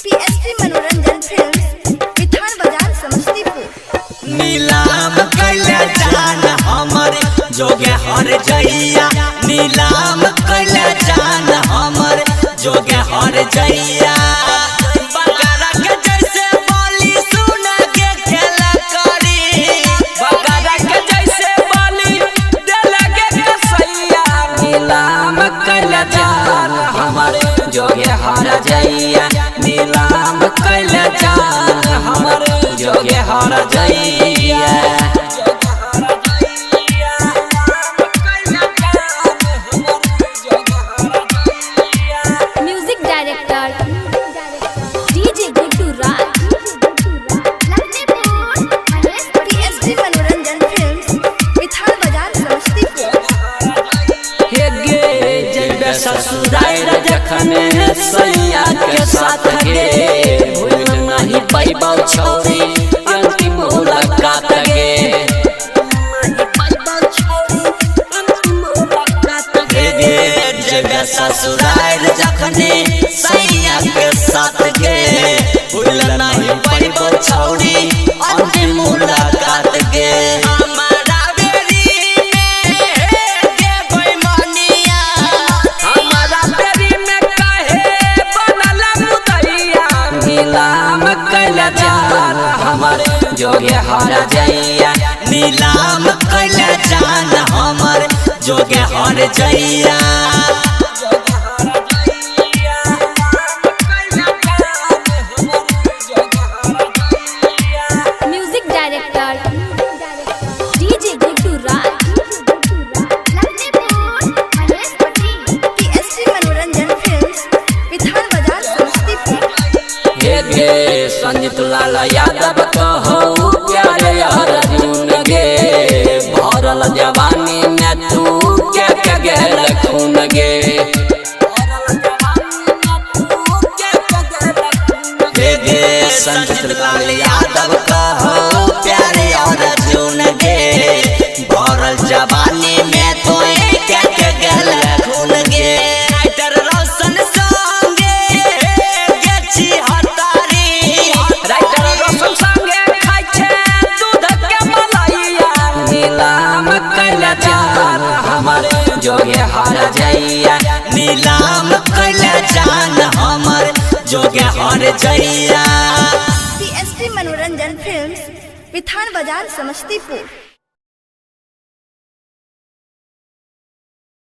PSP मनोरंजन films, विधान बाजार समस्तीपुर। नीलाम कैले जान हमर जोगे हर जइया, नीलाम कैले जान हमर जोगे हर जइया। बकरा के जैसे बोली सुन के खेला करी, बकरा के जैसे बोली दे लगे कसैया। नीलाम कैले जान हमर जोगे हर जइया, नीलाम कैले जान हमर जोगे हर जइया। म्यूजिक डायरेक्टर डीजे गुड्डू राज, पीएसपी मनोरंजन फिल्म्स, विधान बाजार समस्तीपुर। हे गे जइबे ससुराल जखन सैया के साथ गे, भूल नहीं पैबौ छौरी अंतिम मुलाकात गे। हे गे जइबे ससुराल जखन सैया के साथ गे, भूल नहीं पैबौ छौरी अंतिम मुलाकात गे। हमर जोगे हर जइया, नीलाम कैले जान हमर जोगे हर जइया। म्यूजिक डायरेक्टर डीजे गुड्डू राज, पीएसपी मनोरंजन फिल्म्स, विधान बाजार समस्तीपुर। हे गे संजीत लाल यादव कहो प्यारे अर्जुन गे, भरल जवानी में तू के गेल खून गे। हे गे संजीत लाल यादव कहो प्यारे अर्जुन गे, भरल जवानी में तू के गेल खून गे। राइटर रोशन संगे गेछि हतारी, राइटर रोशन संगे खाइ छे दूध के मलाइया। नीलाम कैले जान हमर जोगे हर जइया, नीलाम कैले जान हमर जोगे हर जइया। पीएसपी मनोरंजन फिल्म्स, विधान बाजार समस्तीपुर।